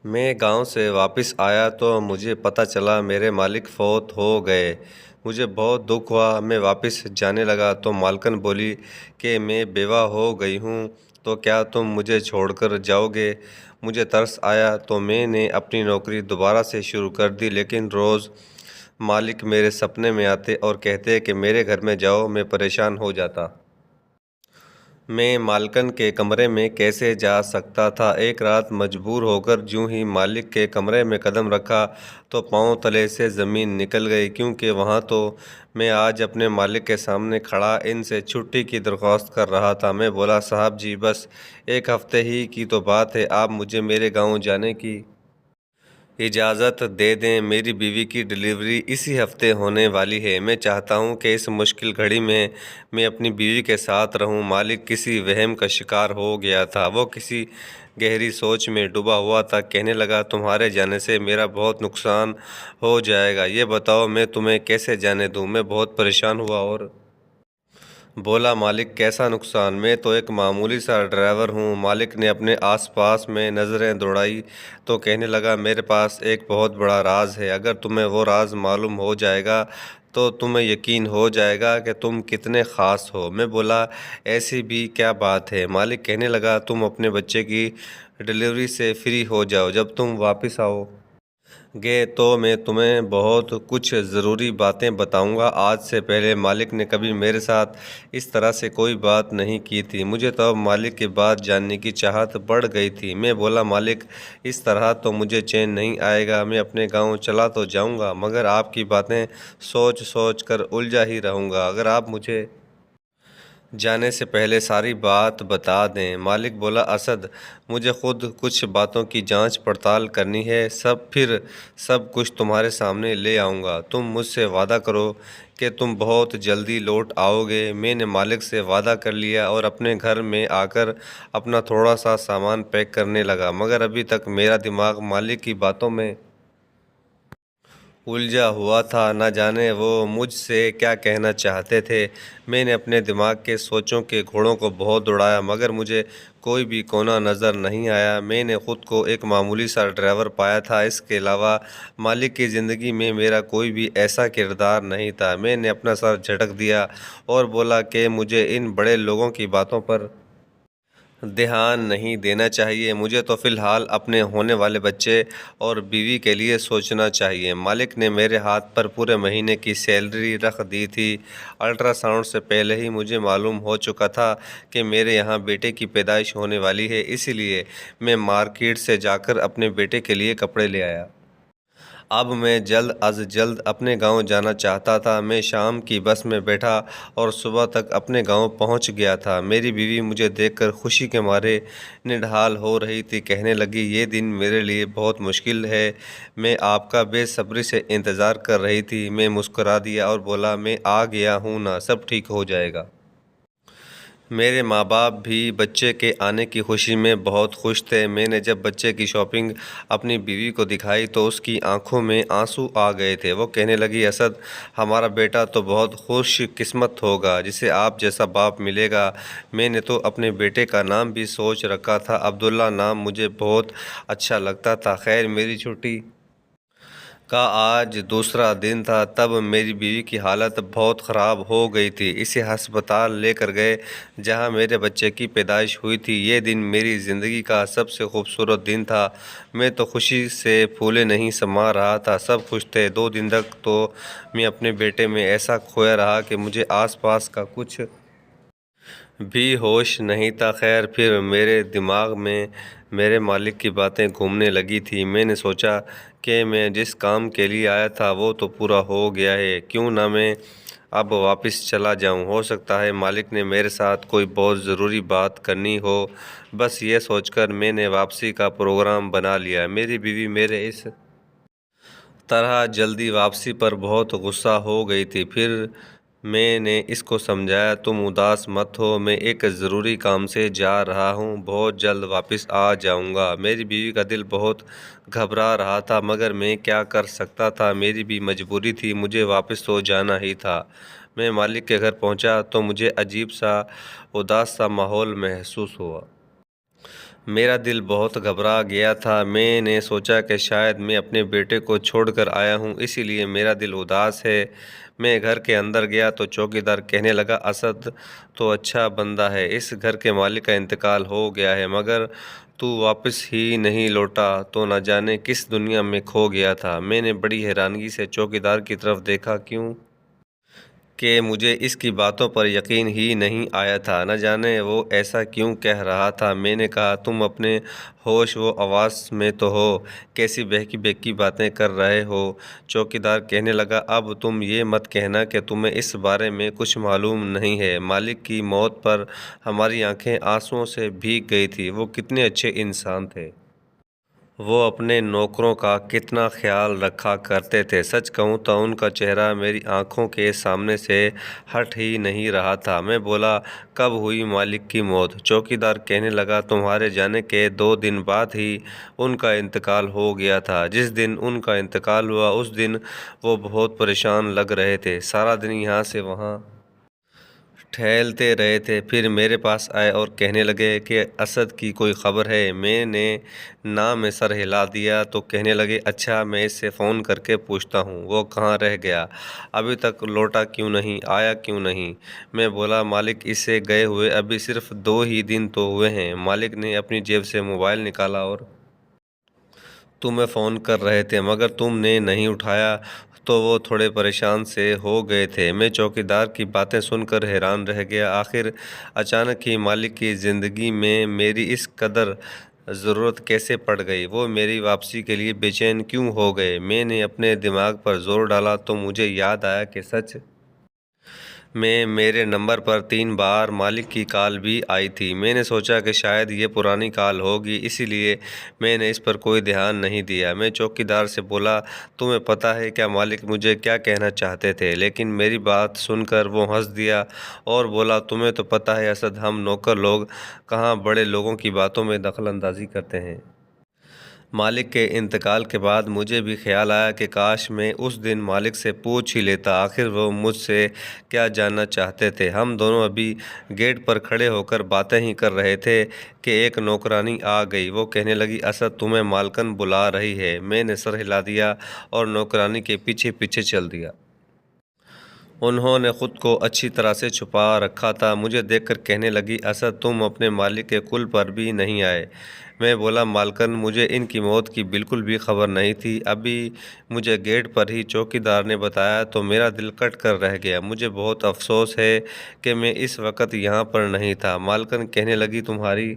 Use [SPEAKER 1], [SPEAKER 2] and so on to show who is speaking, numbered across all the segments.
[SPEAKER 1] میں گاؤں سے واپس آیا تو مجھے پتہ چلا میرے مالک فوت ہو گئے۔ مجھے بہت دکھ ہوا۔ میں واپس جانے لگا تو مالکن بولی کہ میں بیوہ ہو گئی ہوں، تو کیا تم مجھے چھوڑ کر جاؤ گے؟ مجھے ترس آیا تو میں نے اپنی نوکری دوبارہ سے شروع کر دی، لیکن روز مالک میرے سپنے میں آتے اور کہتے کہ میرے گھر میں جاؤ۔ میں پریشان ہو جاتا۔ میں مالکن کے کمرے میں کیسے جا سکتا تھا؟ ایک رات مجبور ہو کر جوں ہی مالک کے کمرے میں قدم رکھا تو پاؤں تلے سے زمین نکل گئی، کیونکہ وہاں تو میں آج اپنے مالک کے سامنے کھڑا ان سے چھٹی کی درخواست کر رہا تھا۔ میں بولا، صاحب جی، بس ایک ہفتے ہی کی تو بات ہے، آپ مجھے میرے گاؤں جانے کی اجازت دے دیں۔ میری بیوی کی ڈلیوری اسی ہفتے ہونے والی ہے۔ میں چاہتا ہوں کہ اس مشکل گھڑی میں اپنی بیوی کے ساتھ رہوں۔ مالک کسی وہم کا شکار ہو گیا تھا۔ وہ کسی گہری سوچ میں ڈوبا ہوا تھا۔ کہنے لگا، تمہارے جانے سے میرا بہت نقصان ہو جائے گا۔ یہ بتاؤ میں تمہیں کیسے جانے دوں؟ میں بہت پریشان ہوا اور بولا، مالک کیسا نقصان؟ میں تو ایک معمولی سا ڈرائیور ہوں۔ مالک نے اپنے آس پاس میں نظریں دوڑائی تو کہنے لگا، میرے پاس ایک بہت بڑا راز ہے۔ اگر تمہیں وہ راز معلوم ہو جائے گا تو تمہیں یقین ہو جائے گا کہ تم کتنے خاص ہو۔ میں بولا، ایسی بھی کیا بات ہے؟ مالک کہنے لگا، تم اپنے بچے کی ڈلیوری سے فری ہو جاؤ۔ جب تم واپس آؤ گے تو میں تمہیں بہت کچھ ضروری باتیں بتاؤں گا۔ آج سے پہلے مالک نے کبھی میرے ساتھ اس طرح سے کوئی بات نہیں کی تھی۔ مجھے تو اب مالک کی بات جاننے کی چاہت بڑھ گئی تھی۔ میں بولا، مالک اس طرح تو مجھے چین نہیں آئے گا۔ میں اپنے گاؤں چلا تو جاؤں گا، مگر آپ کی باتیں سوچ سوچ کر الجھا ہی رہوں گا۔ اگر آپ مجھے جانے سے پہلے ساری بات بتا دیں۔ مالک بولا، اسد، مجھے خود کچھ باتوں کی جانچ پڑتال کرنی ہے، پھر سب کچھ تمہارے سامنے لے آؤں گا۔ تم مجھ سے وعدہ کرو کہ تم بہت جلدی لوٹ آؤ گے۔ میں نے مالک سے وعدہ کر لیا اور اپنے گھر میں آ کر اپنا تھوڑا سا سامان پیک کرنے لگا، مگر ابھی تک میرا دماغ مالک کی باتوں میں الجھا ہوا تھا۔ نہ جانے وہ مجھ سے کیا کہنا چاہتے تھے۔ میں نے اپنے دماغ کے سوچوں کے گھوڑوں کو بہت دوڑایا، مگر مجھے کوئی بھی کونا نظر نہیں آیا۔ میں نے خود کو ایک معمولی سا ڈرائیور پایا تھا۔ اس کے علاوہ مالک کی زندگی میں میرا کوئی بھی ایسا کردار نہیں تھا۔ میں نے اپنا سر جھٹک دیا اور بولا کہ مجھے ان بڑے لوگوں کی باتوں پر دھیان نہیں دینا چاہیے۔ مجھے تو فی الحال اپنے ہونے والے بچے اور بیوی کے لیے سوچنا چاہیے۔ مالک نے میرے ہاتھ پر پورے مہینے کی سیلری رکھ دی تھی۔ الٹرا ساؤنڈ سے پہلے ہی مجھے معلوم ہو چکا تھا کہ میرے یہاں بیٹے کی پیدائش ہونے والی ہے، اسی لیے میں مارکیٹ سے جا کر اپنے بیٹے کے لیے کپڑے لے آیا۔ اب میں جلد از جلد اپنے گاؤں جانا چاہتا تھا۔ میں شام کی بس میں بیٹھا اور صبح تک اپنے گاؤں پہنچ گیا تھا۔ میری بیوی مجھے دیکھ کر خوشی کے مارے نڈھال ہو رہی تھی۔ کہنے لگی، یہ دن میرے لیے بہت مشکل ہے، میں آپ کا بے صبری سے انتظار کر رہی تھی۔ میں مسکرا دیا اور بولا، میں آ گیا ہوں نا، سب ٹھیک ہو جائے گا۔ میرے ماں باپ بھی بچے کے آنے کی خوشی میں بہت خوش تھے۔ میں نے جب بچے کی شاپنگ اپنی بیوی کو دکھائی تو اس کی آنکھوں میں آنسو آ گئے تھے۔ وہ کہنے لگی، اسد، ہمارا بیٹا تو بہت خوش قسمت ہوگا جسے آپ جیسا باپ ملے گا۔ میں نے تو اپنے بیٹے کا نام بھی سوچ رکھا تھا۔ عبداللہ نام مجھے بہت اچھا لگتا تھا۔ خیر، میری چھٹی کا آج دوسرا دن تھا، تب میری بیوی کی حالت بہت خراب ہو گئی تھی۔ اسے ہسپتال لے کر گئے جہاں میرے بچے کی پیدائش ہوئی تھی۔ یہ دن میری زندگی کا سب سے خوبصورت دن تھا۔ میں تو خوشی سے پھولے نہیں سما رہا تھا۔ سب خوش تھے۔ 2 دن تک تو میں اپنے بیٹے میں ایسا کھویا رہا کہ مجھے آس پاس کا کچھ بھی ہوش نہیں تھا۔ خیر، پھر میرے دماغ میں میرے مالک کی باتیں گھومنے لگی تھیں۔ میں نے سوچا کہ میں جس کام کے لیے آیا تھا وہ تو پورا ہو گیا ہے، کیوں نہ میں اب واپس چلا جاؤں؟ ہو سکتا ہے مالک نے میرے ساتھ کوئی بہت ضروری بات کرنی ہو۔ بس یہ سوچ کر میں نے واپسی کا پروگرام بنا لیا۔ میری بیوی میرے اس طرح جلدی واپسی پر بہت غصہ ہو گئی تھی۔ پھر میں نے اس کو سمجھایا، تم اداس مت ہو، میں ایک ضروری کام سے جا رہا ہوں، بہت جلد واپس آ جاؤں گا۔ میری بیوی کا دل بہت گھبرا رہا تھا، مگر میں کیا کر سکتا تھا؟ میری بھی مجبوری تھی، مجھے واپس تو جانا ہی تھا۔ میں مالک کے گھر پہنچا تو مجھے عجیب سا اداس سا ماحول محسوس ہوا۔ میرا دل بہت گھبرا گیا تھا۔ میں نے سوچا کہ شاید میں اپنے بیٹے کو چھوڑ کر آیا ہوں، اسی لیے میرا دل اداس ہے۔ میں گھر کے اندر گیا تو چوکیدار کہنے لگا، اسد تو اچھا بندہ ہے، اس گھر کے مالک کا انتقال ہو گیا ہے، مگر تو واپس ہی نہیں لوٹا تو نہ جانے کس دنیا میں کھو گیا تھا۔ میں نے بڑی حیرانگی سے چوکیدار کی طرف دیکھا کہ مجھے اس کی باتوں پر یقین ہی نہیں آیا تھا، نہ جانے وہ ایسا کیوں کہہ رہا تھا۔ میں نے کہا، تم اپنے ہوش و حواس میں تو ہو، کیسی بہکی بہکی باتیں کر رہے ہو؟ چوکیدار کہنے لگا، اب تم یہ مت کہنا کہ تمہیں اس بارے میں کچھ معلوم نہیں ہے۔ مالک کی موت پر ہماری آنکھیں آنسوؤں سے بھیگ گئی تھیں۔ وہ کتنے اچھے انسان تھے۔ وہ اپنے نوکروں کا کتنا خیال رکھا کرتے تھے۔ سچ کہوں تو ان کا چہرہ میری آنکھوں کے سامنے سے ہٹ ہی نہیں رہا تھا۔ میں بولا، کب ہوئی مالک کی موت؟ چوکیدار کہنے لگا، تمہارے جانے کے 2 دن بعد ہی ان کا انتقال ہو گیا تھا۔ جس دن ان کا انتقال ہوا اس دن وہ بہت پریشان لگ رہے تھے، سارا دن یہاں سے وہاں ٹہلتے رہے تھے، پھر میرے پاس آئے اور کہنے لگے کہ اسد کی کوئی خبر ہے؟ میں نے نہ میں سر ہلا دیا تو کہنے لگے، اچھا میں اس سے فون کر کے پوچھتا ہوں، وہ کہاں رہ گیا، ابھی تک لوٹا کیوں نہیں، آیا کیوں نہیں؟ میں بولا، مالک اسے گئے ہوئے ابھی صرف 2 ہی دن تو ہوئے ہیں۔ مالک نے اپنی جیب سے موبائل نکالا اور تمہیں فون کر رہے تھے، مگر تم نے نہیں اٹھایا تو وہ تھوڑے پریشان سے ہو گئے تھے۔ میں چوکیدار کی باتیں سن کر حیران رہ گیا، آخر اچانک ہی مالک کی زندگی میں میری اس قدر ضرورت کیسے پڑ گئی؟ وہ میری واپسی کے لیے بے چین کیوں ہو گئے؟ میں نے اپنے دماغ پر زور ڈالا تو مجھے یاد آیا کہ سچ میں میرے نمبر پر 3 بار مالک کی کال بھی آئی تھی۔ میں نے سوچا کہ شاید یہ پرانی کال ہوگی، اسی لیے میں نے اس پر کوئی دھیان نہیں دیا۔ میں چوکیدار سے بولا، تمہیں پتہ ہے کیا مالک مجھے کیا کہنا چاہتے تھے؟ لیکن میری بات سن کر وہ ہنس دیا اور بولا، تمہیں تو پتہ ہے اسد، ہم نوکر لوگ کہاں بڑے لوگوں کی باتوں میں دخل اندازی کرتے ہیں۔ مالک کے انتقال کے بعد مجھے بھی خیال آیا کہ کاش میں اس دن مالک سے پوچھ ہی لیتا، آخر وہ مجھ سے کیا جاننا چاہتے تھے۔ ہم دونوں ابھی گیٹ پر کھڑے ہو کر باتیں ہی کر رہے تھے کہ ایک نوکرانی آ گئی۔ وہ کہنے لگی، اسد تمہیں مالکن بلا رہی ہے۔ میں نے سر ہلا دیا اور نوکرانی کے پیچھے پیچھے چل دیا۔ انہوں نے خود کو اچھی طرح سے چھپا رکھا تھا۔ مجھے دیکھ کر کہنے لگی، اسد تم اپنے مالک کے قل پر بھی نہیں آئے؟ میں بولا، مالکن مجھے ان کی موت کی بالکل بھی خبر نہیں تھی، ابھی مجھے گیٹ پر ہی چوکیدار نے بتایا تو میرا دل کٹ کر رہ گیا۔ مجھے بہت افسوس ہے کہ میں اس وقت یہاں پر نہیں تھا۔ مالکن کہنے لگی، تمہاری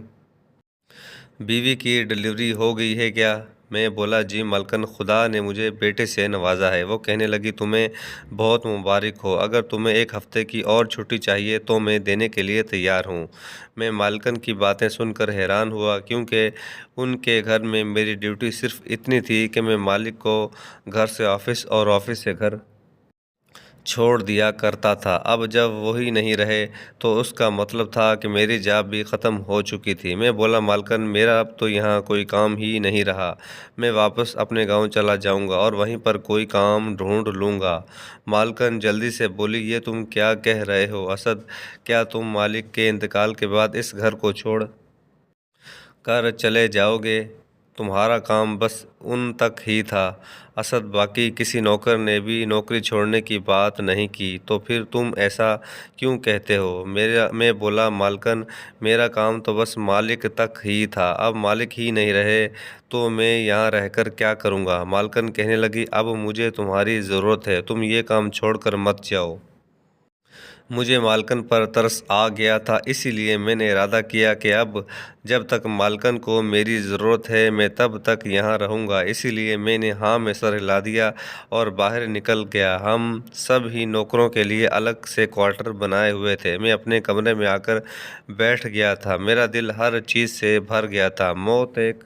[SPEAKER 1] بیوی کی ڈلیوری ہو گئی ہے کیا؟ میں بولا، جی مالکن، خدا نے مجھے بیٹے سے نوازا ہے۔ وہ کہنے لگی، تمہیں بہت مبارک ہو، اگر تمہیں 1 ہفتے کی اور چھٹی چاہیے تو میں دینے کے لیے تیار ہوں۔ میں مالکن کی باتیں سن کر حیران ہوا، کیونکہ ان کے گھر میں میری ڈیوٹی صرف اتنی تھی کہ میں مالک کو گھر سے آفس اور آفس سے گھر چھوڑ دیا کرتا تھا۔ اب جب وہی نہیں رہے تو اس کا مطلب تھا کہ میری جاب بھی ختم ہو چکی تھی۔ میں بولا، مالکن میرا اب تو یہاں کوئی کام ہی نہیں رہا، میں واپس اپنے گاؤں چلا جاؤں گا اور وہیں پر کوئی کام ڈھونڈ لوں گا۔ مالکن جلدی سے بولی، یہ تم کیا کہہ رہے ہو اسد؟ کیا تم مالک کے انتقال کے بعد اس گھر کو چھوڑ کر چلے جاؤ گے؟ تمہارا کام بس ان تک ہی تھا۔ اسد، باقی کسی نوکر نے بھی نوکری چھوڑنے کی بات نہیں کی، تو پھر تم ایسا کیوں کہتے ہو؟ میں بولا، مالکن میرا کام تو بس مالک تک ہی تھا، اب مالک ہی نہیں رہے تو میں یہاں رہ کر کیا کروں گا؟ مالکن کہنے لگی، اب مجھے تمہاری ضرورت ہے، تم یہ کام چھوڑ کر مت جاؤ۔ مجھے مالکن پر ترس آ گیا تھا، اسی لیے میں نے ارادہ کیا کہ اب جب تک مالکن کو میری ضرورت ہے میں تب تک یہاں رہوں گا۔ اسی لیے میں نے ہاں میں سر ہلا دیا اور باہر نکل گیا۔ ہم سب ہی نوکروں کے لیے الگ سے کوارٹر بنائے ہوئے تھے۔ میں اپنے کمرے میں آ کر بیٹھ گیا تھا، میرا دل ہر چیز سے بھر گیا تھا۔ موت ایک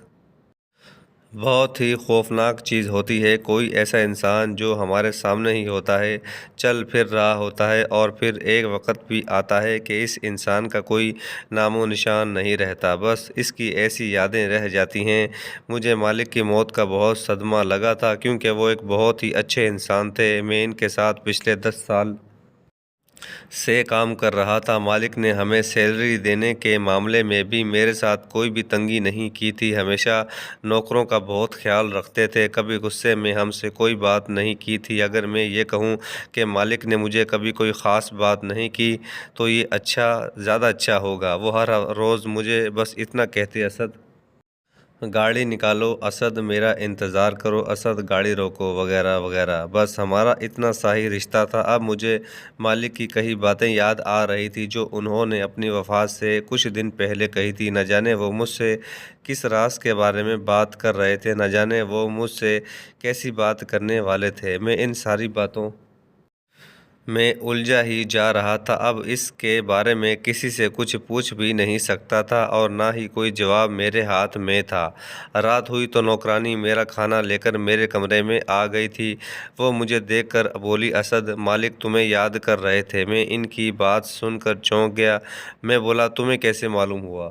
[SPEAKER 1] بہت ہی خوفناک چیز ہوتی ہے، کوئی ایسا انسان جو ہمارے سامنے ہی ہوتا ہے، چل پھر رہا ہوتا ہے، اور پھر ایک وقت بھی آتا ہے کہ اس انسان کا کوئی نام و نشان نہیں رہتا، بس اس کی ایسی یادیں رہ جاتی ہیں۔ مجھے مالک کی موت کا بہت صدمہ لگا تھا، کیونکہ وہ ایک بہت ہی اچھے انسان تھے۔ میں ان کے ساتھ پچھلے 10 سال سے کام کر رہا تھا۔ مالک نے ہمیں سیلری دینے کے معاملے میں بھی میرے ساتھ کوئی بھی تنگی نہیں کی تھی، ہمیشہ نوکروں کا بہت خیال رکھتے تھے، کبھی غصے میں ہم سے کوئی بات نہیں کی تھی۔ اگر میں یہ کہوں کہ مالک نے مجھے کبھی کوئی خاص بات نہیں کی تو یہ زیادہ اچھا ہوگا۔ وہ ہر روز مجھے بس اتنا کہتے: اسد گاڑی نکالو، اسد میرا انتظار کرو، اسد گاڑی روکو، وغیرہ وغیرہ۔ بس ہمارا اتنا سا ہی رشتہ تھا۔ اب مجھے مالک کی کئی باتیں یاد آ رہی تھی جو انہوں نے اپنی وفات سے کچھ دن پہلے کہی تھی۔ نہ جانے وہ مجھ سے کس راز کے بارے میں بات کر رہے تھے، نہ جانے وہ مجھ سے کیسی بات کرنے والے تھے۔ میں ان ساری باتوں میں الجھا ہی جا رہا تھا۔ اب اس کے بارے میں کسی سے کچھ پوچھ بھی نہیں سکتا تھا اور نہ ہی کوئی جواب میرے ہاتھ میں تھا۔ رات ہوئی تو نوکرانی میرا کھانا لے کر میرے کمرے میں آ گئی تھی۔ وہ مجھے دیکھ کر بولی: اسد، مالک تمہیں یاد کر رہے تھے۔ میں ان کی بات سن کر چونک گیا۔ میں بولا: تمہیں کیسے معلوم ہوا؟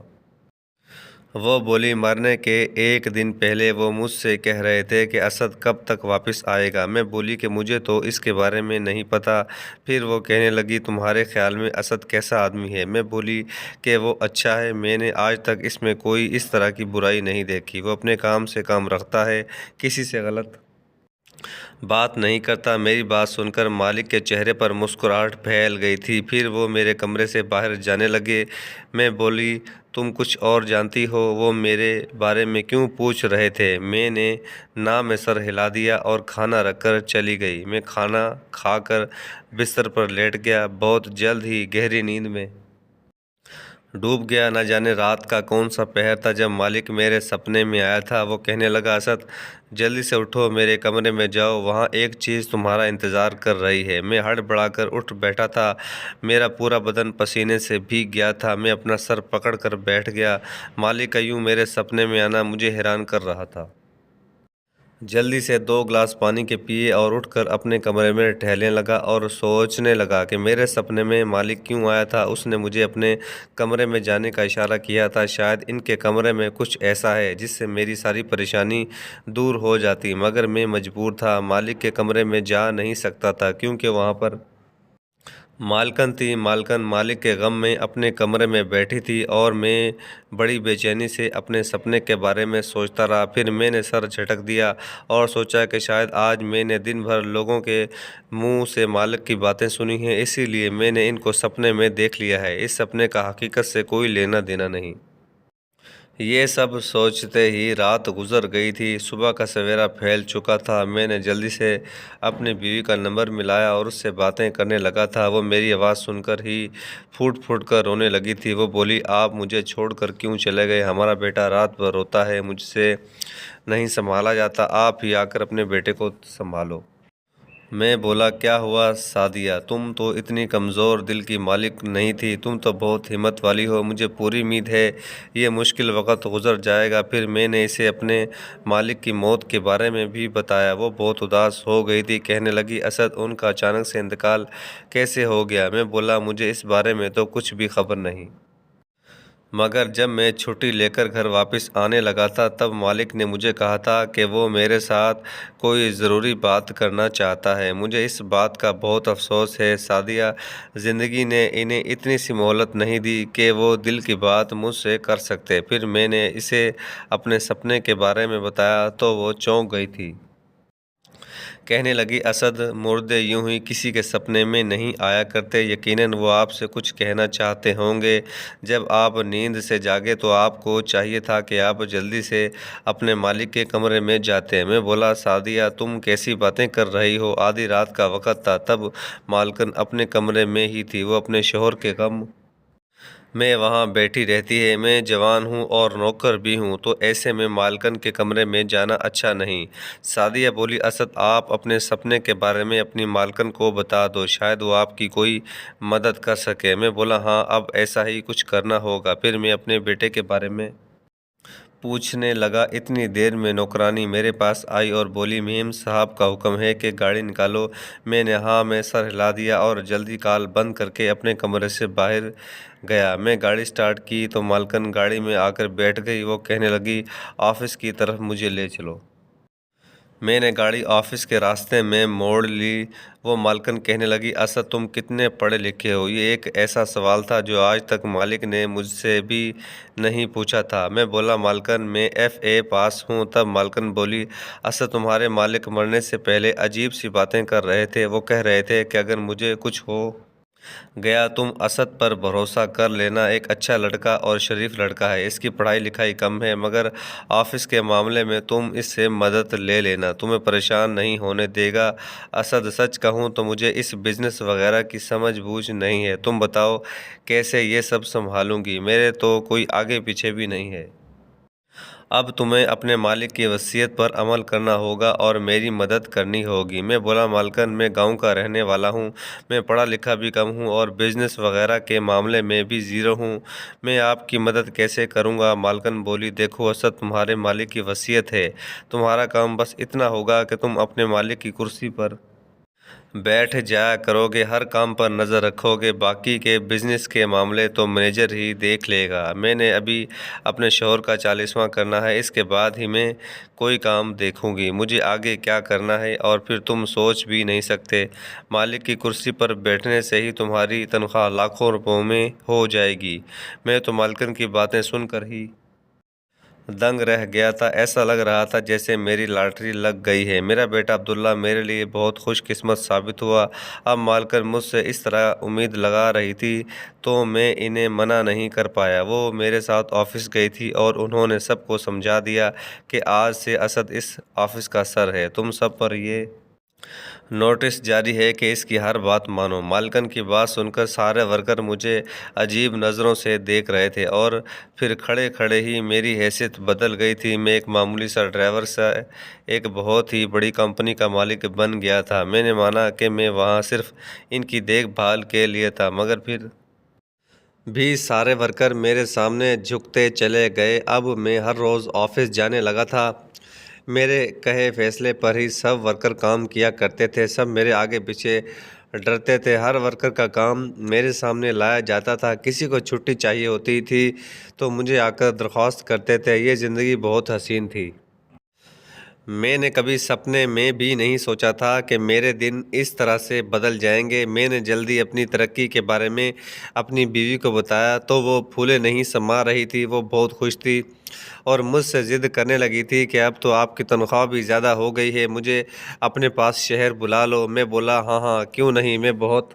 [SPEAKER 1] وہ بولی: مرنے کے ایک دن پہلے وہ مجھ سے کہہ رہے تھے کہ اسد کب تک واپس آئے گا۔ میں بولی کہ مجھے تو اس کے بارے میں نہیں پتہ۔ پھر وہ کہنے لگی: تمہارے خیال میں اسد کیسا آدمی ہے؟ میں بولی کہ وہ اچھا ہے، میں نے آج تک اس میں کوئی اس طرح کی برائی نہیں دیکھی۔ وہ اپنے کام سے کام رکھتا ہے، کسی سے غلط بات نہیں کرتا۔ میری بات سن کر مالک کے چہرے پر مسکراہٹ پھیل گئی تھی۔ پھر وہ میرے کمرے سے باہر جانے لگے۔ میں بولی: تم کچھ اور جانتی ہو؟ وہ میرے بارے میں کیوں پوچھ رہے تھے؟ میں نے نہ میں سر ہلا دیا اور کھانا رکھ کر چلی گئی۔ میں کھانا کھا کر بستر پر لیٹ گیا، بہت جلد ہی گہری نیند میں ڈوب گیا۔ نہ جانے رات کا کون سا پہر تھا جب مالک میرے سپنے میں آیا تھا۔ وہ کہنے لگا: اسد، جلدی سے اٹھو، میرے کمرے میں جاؤ، وہاں ایک چیز تمہارا انتظار کر رہی ہے۔ میں ہڑبڑا کر اٹھ بیٹھا تھا، میرا پورا بدن پسینے سے بھیگ گیا تھا۔ میں اپنا سر پکڑ کر بیٹھ گیا۔ مالک کا یوں میرے سپنے میں آنا مجھے حیران کر رہا تھا۔ جلدی سے 2 گلاس پانی کے پیے اور اٹھ کر اپنے کمرے میں ٹہلنے لگا اور سوچنے لگا کہ میرے سپنے میں مالک کیوں آیا تھا۔ اس نے مجھے اپنے کمرے میں جانے کا اشارہ کیا تھا، شاید ان کے کمرے میں کچھ ایسا ہے جس سے میری ساری پریشانی دور ہو جاتی، مگر میں مجبور تھا، مالک کے کمرے میں جا نہیں سکتا تھا کیونکہ وہاں پر مالکن تھی۔ مالکن مالک کے غم میں اپنے کمرے میں بیٹھی تھی اور میں بڑی بے چینی سے اپنے سپنے کے بارے میں سوچتا رہا۔ پھر میں نے سر جھٹک دیا اور سوچا کہ شاید آج میں نے دن بھر لوگوں کے منہ سے مالک کی باتیں سنی ہیں، اسی لیے میں نے ان کو سپنے میں دیکھ لیا ہے۔ اس سپنے کا حقیقت سے کوئی لینا دینا نہیں۔ یہ سب سوچتے ہی رات گزر گئی تھی۔ صبح کا سویرا پھیل چکا تھا۔ میں نے جلدی سے اپنی بیوی کا نمبر ملایا اور اس سے باتیں کرنے لگا تھا۔ وہ میری آواز سن کر ہی پھوٹ پھوٹ کر رونے لگی تھی۔ وہ بولی: آپ مجھے چھوڑ کر کیوں چلے گئے؟ ہمارا بیٹا رات بھر روتا ہے، مجھ سے نہیں سنبھالا جاتا، آپ ہی آ کر اپنے بیٹے کو سنبھالو۔ میں بولا: کیا ہوا سعدیہ؟ تم تو اتنی کمزور دل کی مالک نہیں تھی، تم تو بہت ہمت والی ہو، مجھے پوری امید ہے یہ مشکل وقت گزر جائے گا۔ پھر میں نے اسے اپنے مالک کی موت کے بارے میں بھی بتایا۔ وہ بہت اداس ہو گئی تھی، کہنے لگی: اسد، ان کا اچانک سے انتقال کیسے ہو گیا؟ میں بولا: مجھے اس بارے میں تو کچھ بھی خبر نہیں، مگر جب میں چھٹی لے کر گھر واپس آنے لگا تھا تب مالک نے مجھے کہا تھا کہ وہ میرے ساتھ کوئی ضروری بات کرنا چاہتا ہے۔ مجھے اس بات کا بہت افسوس ہے سعدیہ، زندگی نے انہیں اتنی سی مہلت نہیں دی کہ وہ دل کی بات مجھ سے کر سکتے۔ پھر میں نے اسے اپنے سپنے کے بارے میں بتایا تو وہ چونک گئی تھی۔ کہنے لگی: اسد، مردے یوں ہی کسی کے سپنے میں نہیں آیا کرتے، یقیناً وہ آپ سے کچھ کہنا چاہتے ہوں گے۔ جب آپ نیند سے جاگے تو آپ کو چاہیے تھا کہ آپ جلدی سے اپنے مالک کے کمرے میں جاتے۔ میں بولا: سعدیہ، تم کیسی باتیں کر رہی ہو؟ آدھی رات کا وقت تھا، تب مالکن اپنے کمرے میں ہی تھی، وہ اپنے شوہر کے غم میں وہاں بیٹھی رہتی ہے۔ میں جوان ہوں اور نوکر بھی ہوں، تو ایسے میں مالکن کے کمرے میں جانا اچھا نہیں۔ سعدیہ بولی: اسد، آپ اپنے سپنے کے بارے میں اپنی مالکن کو بتا دو، شاید وہ آپ کی کوئی مدد کر سکے۔ میں بولا: ہاں، اب ایسا ہی کچھ کرنا ہوگا۔ پھر میں اپنے بیٹے کے بارے میں پوچھنے لگا۔ اتنی دیر میں نوکرانی میرے پاس آئی اور بولی: میم صاحب کا حکم ہے کہ گاڑی نکالو۔ میں نے ہاں میں سر ہلا دیا اور جلدی کال بند کر کے اپنے کمرے سے باہر گیا۔ میں گاڑی سٹارٹ کی تو مالکن گاڑی میں آ کر بیٹھ گئی۔ وہ کہنے لگی: آفس کی طرف مجھے لے چلو۔ میں نے گاڑی آفس کے راستے میں موڑ لی۔ وہ مالکن کہنے لگی، اسد تم کتنے پڑھے لکھے ہو؟ یہ ایک ایسا سوال تھا جو آج تک مالک نے مجھ سے بھی نہیں پوچھا تھا۔ میں بولا، مالکن میں FA پاس ہوں۔ تب مالکن بولی، اسد تمہارے مالک مرنے سے پہلے عجیب سی باتیں کر رہے تھے۔ وہ کہہ رہے تھے کہ اگر مجھے کچھ ہو گیا تم اسد پر بھروسہ کر لینا، ایک اچھا لڑکا اور شریف لڑکا ہے، اس کی پڑھائی لکھائی کم ہے، مگر آفس کے معاملے میں تم اس سے مدد لے لینا، تمہیں پریشان نہیں ہونے دے گا۔ اسد سچ کہوں تو مجھے اس بزنس وغیرہ کی سمجھ بوجھ نہیں ہے، تم بتاؤ کیسے یہ سب سنبھالوں گی؟ میرے تو کوئی آگے پیچھے بھی نہیں ہے۔ اب تمہیں اپنے مالک کی وصیت پر عمل کرنا ہوگا اور میری مدد کرنی ہوگی۔ میں بولا، مالکن میں گاؤں کا رہنے والا ہوں، میں پڑھا لکھا بھی کم ہوں اور بزنس وغیرہ کے معاملے میں بھی زیرو ہوں، میں آپ کی مدد کیسے کروں گا؟ مالکن بولی، دیکھو اسد، تمہارے مالک کی وصیت ہے، تمہارا کام بس اتنا ہوگا کہ تم اپنے مالک کی کرسی پر بیٹھ جایا کرو گے، ہر کام پر نظر رکھو گے، باقی کے بزنس کے معاملے تو مینیجر ہی دیکھ لے گا۔ میں نے ابھی اپنے شوہر کا 40واں کرنا ہے، اس کے بعد ہی میں کوئی کام دیکھوں گی، مجھے آگے کیا کرنا ہے اور پھر تم سوچ بھی نہیں سکتے، مالک کی کرسی پر بیٹھنے سے ہی تمہاری تنخواہ لاکھوں روپوں میں ہو جائے گی۔ میں تو مالکن کی باتیں سن کر ہی دنگ رہ گیا تھا، ایسا لگ رہا تھا جیسے میری لاٹری لگ گئی ہے۔ میرا بیٹا عبداللہ میرے لیے بہت خوش قسمت ثابت ہوا۔ اب مالکن مجھ سے اس طرح امید لگا رہی تھی تو میں انہیں منع نہیں کر پایا۔ وہ میرے ساتھ آفس گئی تھی اور انہوں نے سب کو سمجھا دیا کہ آج سے اسد اس آفس کا سر ہے، تم سب پر یہ نوٹس جاری ہے کہ اس کی ہر بات مانو۔ مالکن کی بات سن کر سارے ورکر مجھے عجیب نظروں سے دیکھ رہے تھے اور پھر کھڑے کھڑے ہی میری حیثیت بدل گئی تھی۔ میں ایک معمولی سا ڈرائیور سے ایک بہت ہی بڑی کمپنی کا مالک بن گیا تھا۔ میں نے مانا کہ میں وہاں صرف ان کی دیکھ بھال کے لیے تھا، مگر پھر بھی سارے ورکر میرے سامنے جھکتے چلے گئے۔ اب میں ہر روز آفس جانے لگا تھا، میرے کہے فیصلے پر ہی سب ورکر کام کیا کرتے تھے، سب میرے آگے پیچھے ڈرتے تھے، ہر ورکر کا کام میرے سامنے لایا جاتا تھا۔ کسی کو چھٹی چاہیے ہوتی تھی تو مجھے آ کر درخواست کرتے تھے۔ یہ زندگی بہت حسین تھی۔ میں نے کبھی سپنے میں بھی نہیں سوچا تھا کہ میرے دن اس طرح سے بدل جائیں گے۔ میں نے جلدی اپنی ترقی کے بارے میں اپنی بیوی کو بتایا تو وہ پھولے نہیں سما رہی تھی، وہ بہت خوش تھی اور مجھ سے ضد کرنے لگی تھی کہ اب تو آپ کی تنخواہ بھی زیادہ ہو گئی ہے، مجھے اپنے پاس شہر بلا لو۔ میں بولا، ہاں ہاں کیوں نہیں، میں بہت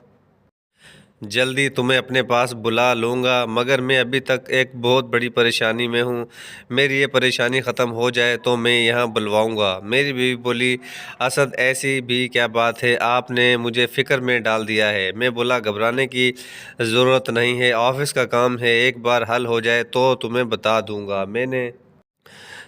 [SPEAKER 1] جلدی تمہیں اپنے پاس بلا لوں گا، مگر میں ابھی تک ایک بہت بڑی پریشانی میں ہوں، میری یہ پریشانی ختم ہو جائے تو میں یہاں بلواؤں گا۔ میری بیوی بولی، اسد ایسی بھی کیا بات ہے، آپ نے مجھے فکر میں ڈال دیا ہے۔ میں بولا، گھبرانے کی ضرورت نہیں ہے، آفس کا کام ہے، ایک بار حل ہو جائے تو تمہیں بتا دوں گا۔ میں نے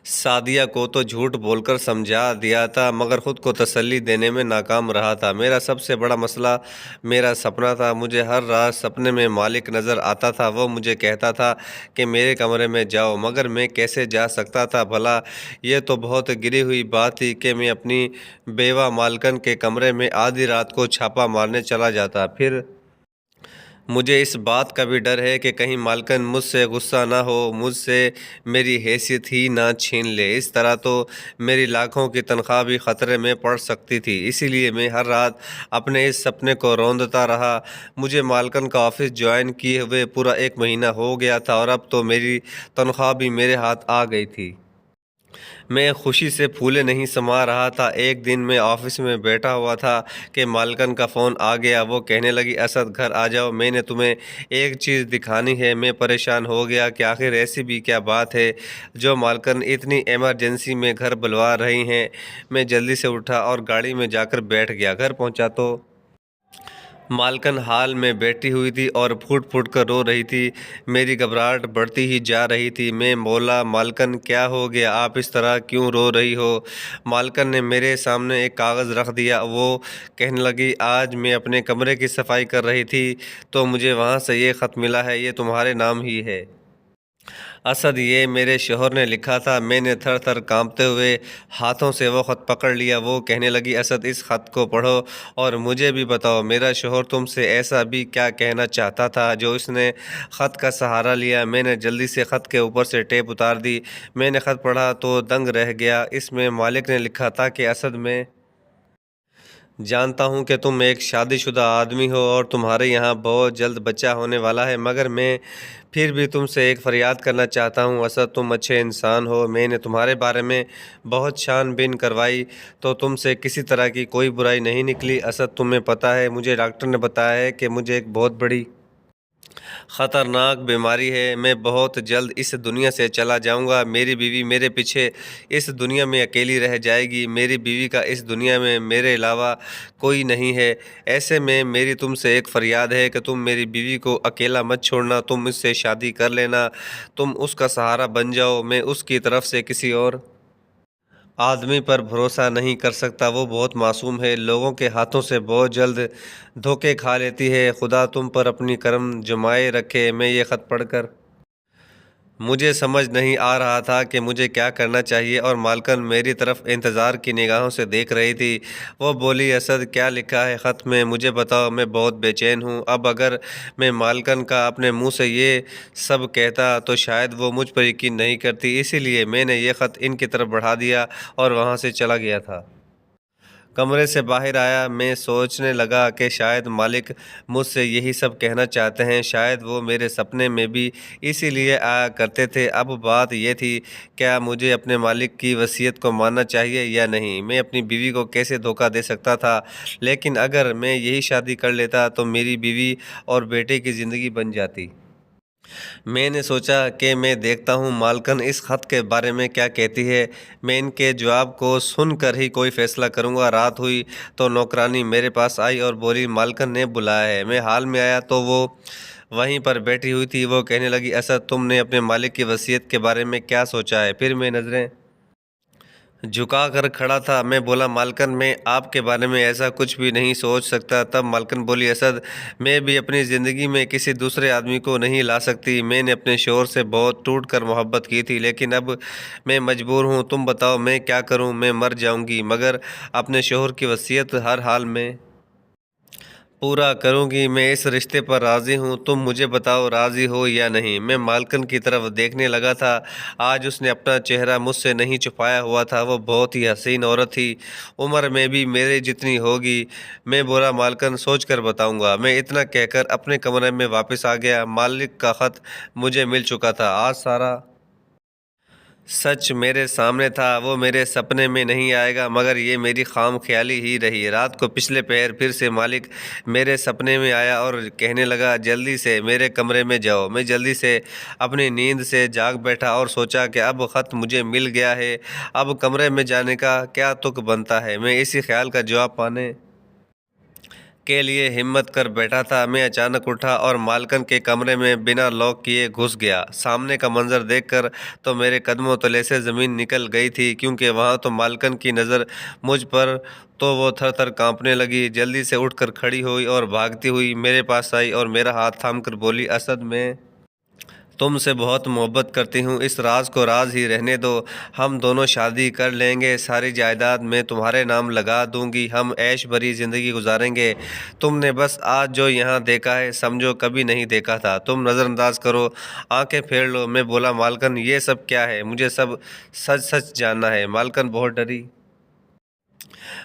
[SPEAKER 1] سعدیہ کو تو جھوٹ بول کر سمجھا دیا تھا، مگر خود کو تسلی دینے میں ناکام رہا تھا۔ میرا سب سے بڑا مسئلہ میرا سپنا تھا، مجھے ہر رات سپنے میں مالک نظر آتا تھا، وہ مجھے کہتا تھا کہ میرے کمرے میں جاؤ، مگر میں کیسے جا سکتا تھا بھلا؟ یہ تو بہت گری ہوئی بات تھی کہ میں اپنی بیوہ مالکن کے کمرے میں آدھی رات کو چھاپا مارنے چلا جاتا، پھر مجھے اس بات کا بھی ڈر ہے کہ کہیں مالکن مجھ سے غصہ نہ ہو، مجھ سے میری حیثیت ہی نہ چھین لے، اس طرح تو میری لاکھوں کی تنخواہ بھی خطرے میں پڑ سکتی تھی۔ اسی لیے میں ہر رات اپنے اس سپنے کو روندتا رہا۔ مجھے مالکن کا آفس جوائن کیے ہوئے پورا 1 مہینہ ہو گیا تھا اور اب تو میری تنخواہ بھی میرے ہاتھ آ گئی تھی۔ میں خوشی سے پھولے نہیں سما رہا تھا۔ ایک دن میں آفس میں بیٹھا ہوا تھا کہ مالکن کا فون آ گیا۔ وہ کہنے لگی، اسد گھر آ جاؤ، میں نے تمہیں ایک چیز دکھانی ہے۔ میں پریشان ہو گیا کہ آخر ایسی بھی کیا بات ہے جو مالکن اتنی ایمرجنسی میں گھر بلوا رہی ہیں۔ میں جلدی سے اٹھا اور گاڑی میں جا کر بیٹھ گیا۔ گھر پہنچا تو مالکن ہال میں بیٹھی ہوئی تھی اور پھوٹ پھوٹ کر رو رہی تھی۔ میری گھبراہٹ بڑھتی ہی جا رہی تھی۔ میں بولا، مالکن کیا ہو گیا، آپ اس طرح کیوں رو رہی ہو؟ مالکن نے میرے سامنے ایک کاغذ رکھ دیا۔ وہ کہنے لگی، آج میں اپنے کمرے کی صفائی کر رہی تھی تو مجھے وہاں سے یہ خط ملا ہے، یہ تمہارے نام ہی ہے۔ اسد یہ میرے شوہر نے لکھا تھا۔ میں نے تھر تھر کانپتے ہوئے ہاتھوں سے وہ خط پکڑ لیا۔ وہ کہنے لگی اسد اس خط کو پڑھو اور مجھے بھی بتاؤ میرا شوہر تم سے ایسا بھی کیا کہنا چاہتا تھا جو اس نے خط کا سہارا لیا۔ میں نے جلدی سے خط کے اوپر سے ٹیپ اتار دی۔ میں نے خط پڑھا تو دنگ رہ گیا۔ اس میں مالک نے لکھا تھا کہ اسد میں جانتا ہوں کہ تم ایک شادی شدہ آدمی ہو اور تمہارے یہاں بہت جلد بچہ ہونے والا ہے، مگر میں پھر بھی تم سے ایک فریاد کرنا چاہتا ہوں۔ اسد تم اچھے انسان ہو، میں نے تمہارے بارے میں بہت چھان بین کروائی تو تم سے کسی طرح کی کوئی برائی نہیں نکلی۔ اسد تمہیں پتہ ہے مجھے ڈاکٹر نے بتایا ہے کہ مجھے ایک بہت بڑی خطرناک بیماری ہے۔ میں بہت جلد اس دنیا سے چلا جاؤں گا۔ میری بیوی میرے پیچھے اس دنیا میں اکیلی رہ جائے گی۔ میری بیوی کا اس دنیا میں میرے علاوہ کوئی نہیں ہے۔ ایسے میں میری تم سے ایک فریاد ہے کہ تم میری بیوی کو اکیلا مت چھوڑنا، تم اس سے شادی کر لینا، تم اس کا سہارا بن جاؤ۔ میں اس کی طرف سے کسی اور آدمی پر بھروسہ نہیں کر سکتا، وہ بہت معصوم ہے، لوگوں کے ہاتھوں سے بہت جلد دھوکے کھا لیتی ہے۔ خدا تم پر اپنی کرم جمائے رکھے۔ میں یہ خط پڑھ کر مجھے سمجھ نہیں آ رہا تھا کہ مجھے کیا کرنا چاہیے، اور مالکن میری طرف انتظار کی نگاہوں سے دیکھ رہی تھی۔ وہ بولی اسد کیا لکھا ہے خط میں؟ مجھے بتاؤ، میں بہت بے چین ہوں۔ اب اگر میں مالکن کا اپنے منہ سے یہ سب کہتا تو شاید وہ مجھ پر یقین نہیں کرتی، اسی لیے میں نے یہ خط ان کی طرف بڑھا دیا اور وہاں سے چلا گیا تھا۔ کمرے سے باہر آیا، میں سوچنے لگا کہ شاید مالک مجھ سے یہی سب کہنا چاہتے ہیں، شاید وہ میرے سپنے میں بھی اسی لیے آیا کرتے تھے۔ اب بات یہ تھی کیا مجھے اپنے مالک کی وصیت کو ماننا چاہیے یا نہیں؟ میں اپنی بیوی کو کیسے دھوکہ دے سکتا تھا؟ لیکن اگر میں یہی شادی کر لیتا تو میری بیوی اور بیٹے کی زندگی بن جاتی۔ میں نے سوچا کہ میں دیکھتا ہوں مالکن اس خط کے بارے میں کیا کہتی ہے، میں ان کے جواب کو سن کر ہی کوئی فیصلہ کروں گا۔ رات ہوئی تو نوکرانی میرے پاس آئی اور بولی مالکن نے بلایا ہے۔ میں حال میں آیا تو وہ وہیں پر بیٹھی ہوئی تھی۔ وہ کہنے لگی اسد تم نے اپنے مالک کی وصیت کے بارے میں کیا سوچا ہے؟ پھر میں نظریں جھکا کر کھڑا تھا۔ میں بولا مالکن میں آپ کے بارے میں ایسا کچھ بھی نہیں سوچ سکتا۔ تب مالکن بولی اسد میں بھی اپنی زندگی میں کسی دوسرے آدمی کو نہیں لا سکتی۔ میں نے اپنے شوہر سے بہت ٹوٹ کر محبت کی تھی، لیکن اب میں مجبور ہوں۔ تم بتاؤ میں کیا کروں؟ میں مر جاؤں گی مگر اپنے شوہر کی وصیت ہر حال میں پورا کروں گی۔ میں اس رشتے پر راضی ہوں، تم مجھے بتاؤ راضی ہو یا نہیں؟ میں مالکن کی طرف دیکھنے لگا تھا۔ آج اس نے اپنا چہرہ مجھ سے نہیں چھپایا ہوا تھا۔ وہ بہت ہی حسین عورت تھی، عمر میں بھی میرے جتنی ہوگی۔ میں بولا مالکن سوچ کر بتاؤں گا۔ میں اتنا کہہ کر اپنے کمرے میں واپس آ گیا۔ مالک کا خط مجھے مل چکا تھا۔ آج سارا سچ میرے سامنے تھا۔ وہ میرے سپنے میں نہیں آئے گا مگر یہ میری خام خیالی ہی رہی۔ رات کو پچھلے پہر پھر سے مالک میرے سپنے میں آیا اور کہنے لگا جلدی سے میرے کمرے میں جاؤ۔ میں جلدی سے اپنی نیند سے جاگ بیٹھا اور سوچا کہ اب خط مجھے مل گیا ہے، اب کمرے میں جانے کا کیا تک بنتا ہے۔ میں اسی خیال کا جواب پانے کے لیے ہمت کر بیٹھا تھا، میں اچانک اٹھا اور مالکن کے کمرے میں بنا لاک کیے گھس گیا۔ سامنے کا منظر دیکھ کر تو میرے قدموں تلے سے زمین نکل گئی تھی، کیونکہ وہاں تو مالکن کی نظر مجھ پر تو وہ تھر تھر کانپنے لگی۔ جلدی سے اٹھ کر کھڑی ہوئی اور بھاگتی ہوئی میرے پاس آئی اور میرا ہاتھ تھام کر بولی اسد میں تم سے بہت محبت کرتی ہوں، اس راز کو راز ہی رہنے دو، ہم دونوں شادی کر لیں گے، ساری جائیداد میں تمہارے نام لگا دوں گی، ہم عیش بھری زندگی گزاریں گے۔ تم نے بس آج جو یہاں دیکھا ہے سمجھو کبھی نہیں دیکھا تھا، تم نظر انداز کرو، آنکھیں پھیر لو۔ میں بولا مالکن یہ سب کیا ہے؟ مجھے سب سچ سچ جاننا ہے۔ مالکن بہت ڈری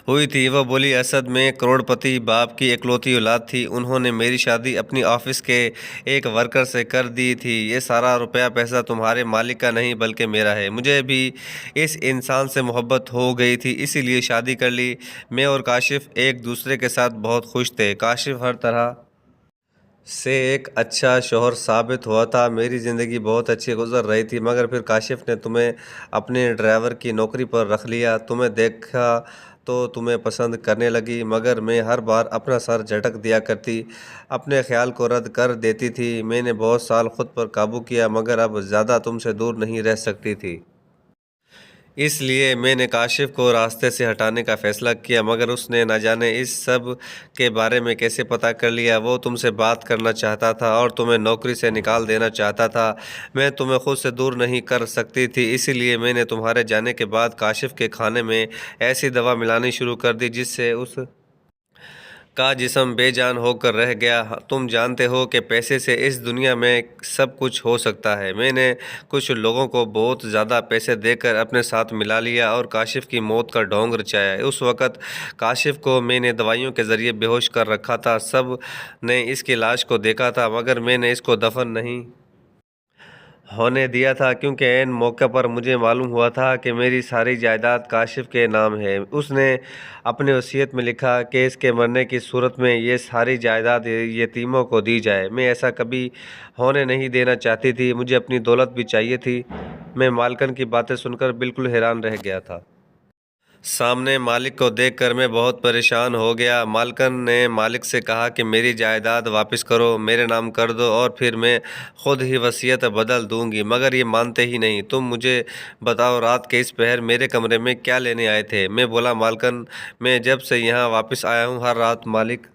[SPEAKER 1] ہوئی تھی۔ وہ بولی اسد میں کروڑ پتی باپ کی اکلوتی اولاد تھی، انہوں نے میری شادی اپنی آفس کے ایک ورکر سے کر دی تھی، یہ سارا روپیہ پیسہ تمہارے مالک کا نہیں بلکہ میرا ہے۔ مجھے بھی اس انسان سے محبت ہو گئی تھی اسی لیے شادی کر لی۔ میں اور کاشف ایک دوسرے کے ساتھ بہت خوش تھے، کاشف ہر طرح سے ایک اچھا شوہر ثابت ہوا تھا، میری زندگی بہت اچھی گزر رہی تھی، مگر پھر کاشف نے تمہیں اپنے ڈرائیور کی نوکری پر رکھ لیا، تمہیں دیکھا تو تمہیں پسند کرنے لگی، مگر میں ہر بار اپنا سر جھٹک دیا کرتی، اپنے خیال کو رد کر دیتی تھی۔ میں نے بہت سال خود پر قابو کیا مگر اب زیادہ تم سے دور نہیں رہ سکتی تھی، اس لیے میں نے کاشف کو راستے سے ہٹانے کا فیصلہ کیا، مگر اس نے نہ جانے اس سب کے بارے میں کیسے پتہ کر لیا۔ وہ تم سے بات کرنا چاہتا تھا اور تمہیں نوکری سے نکال دینا چاہتا تھا۔ میں تمہیں خود سے دور نہیں کر سکتی تھی، اسی لیے میں نے تمہارے جانے کے بعد کاشف کے کھانے میں ایسی دوا ملانی شروع کر دی جس سے اس کا جسم بے جان ہو کر رہ گیا۔ تم جانتے ہو کہ پیسے سے اس دنیا میں سب کچھ ہو سکتا ہے۔ میں نے کچھ لوگوں کو بہت زیادہ پیسے دے کر اپنے ساتھ ملا لیا اور کاشف کی موت کا ڈھونگ رچایا۔ اس وقت کاشف کو میں نے دوائیوں کے ذریعے بے ہوش کر رکھا تھا۔ سب نے اس کی لاش کو دیکھا تھا، مگر میں نے اس کو دفن نہیں ہونے دیا تھا، کیونکہ عین موقع پر مجھے معلوم ہوا تھا کہ میری ساری جائیداد کاشف کے نام ہے۔ اس نے اپنی وصیت میں لکھا کہ اس کے مرنے کی صورت میں یہ ساری جائیداد یتیموں کو دی جائے۔ میں ایسا کبھی ہونے نہیں دینا چاہتی تھی، مجھے اپنی دولت بھی چاہیے تھی۔ میں مالکن کی باتیں سن کر بالکل حیران رہ گیا تھا۔ سامنے مالک کو دیکھ کر میں بہت پریشان ہو گیا۔ مالکن نے مالک سے کہا کہ میری جائیداد واپس کرو، میرے نام کر دو اور پھر میں خود ہی وصیت بدل دوں گی، مگر یہ مانتے ہی نہیں۔ تم مجھے بتاؤ رات کے اس پہر میرے کمرے میں کیا لینے آئے تھے؟ میں بولا مالکن میں جب سے یہاں واپس آیا ہوں ہر رات مالک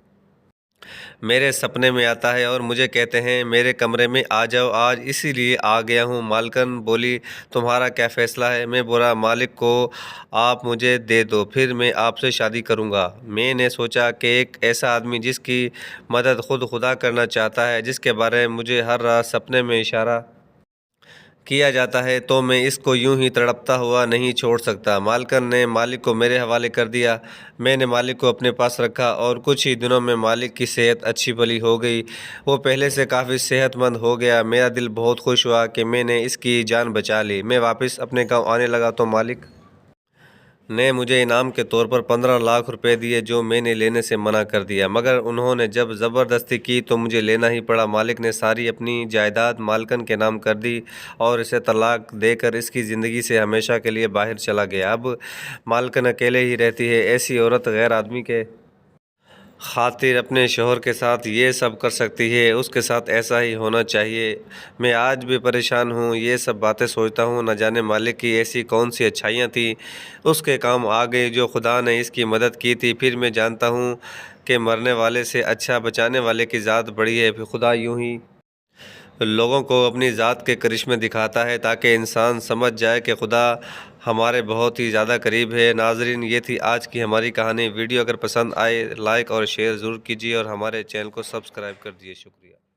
[SPEAKER 1] میرے سپنے میں آتا ہے اور مجھے کہتے ہیں میرے کمرے میں آ جاؤ، آج اسی لیے آ گیا ہوں۔ مالکن بولی تمہارا کیا فیصلہ ہے؟ میں بولا مالک کو آپ مجھے دے دو، پھر میں آپ سے شادی کروں گا۔ میں نے سوچا کہ ایک ایسا آدمی جس کی مدد خود خدا کرنا چاہتا ہے، جس کے بارے میں مجھے ہر رات سپنے میں اشارہ کیا جاتا ہے، تو میں اس کو یوں ہی تڑپتا ہوا نہیں چھوڑ سکتا۔ مالکن نے مالک کو میرے حوالے کر دیا۔ میں نے مالک کو اپنے پاس رکھا اور کچھ ہی دنوں میں مالک کی صحت اچھی بھلی ہو گئی۔ وہ پہلے سے کافی صحت مند ہو گیا۔ میرا دل بہت خوش ہوا کہ میں نے اس کی جان بچا لی۔ میں واپس اپنے گاؤں آنے لگا تو مالک نے مجھے انعام کے طور پر 15 لاکھ روپے دیے، جو میں نے لینے سے منع کر دیا، مگر انہوں نے جب زبردستی کی تو مجھے لینا ہی پڑا۔ مالک نے ساری اپنی جائیداد مالکن کے نام کر دی اور اسے طلاق دے کر اس کی زندگی سے ہمیشہ کے لیے باہر چلا گیا۔ اب مالکن اکیلے ہی رہتی ہے۔ ایسی عورت غیر آدمی کے خاطر اپنے شوہر کے ساتھ یہ سب کر سکتی ہے، اس کے ساتھ ایسا ہی ہونا چاہیے۔ میں آج بھی پریشان ہوں، یہ سب باتیں سوچتا ہوں، نہ جانے مالک کی ایسی کون سی اچھائیاں تھیں اس کے کام آ گئی جو خدا نے اس کی مدد کی تھی۔ پھر میں جانتا ہوں کہ مرنے والے سے اچھا بچانے والے کی ذات بڑی ہے۔ پھر خدا یوں ہی لوگوں کو اپنی ذات کے کرشمے دکھاتا ہے تاکہ انسان سمجھ جائے کہ خدا ہمارے بہت ہی زیادہ قریب ہے۔ ناظرین، یہ تھی آج کی ہماری کہانی۔ ویڈیو اگر پسند آئے لائک اور شیئر ضرور کیجیے اور ہمارے چینل کو سبسکرائب کر دیجیے۔ شکریہ۔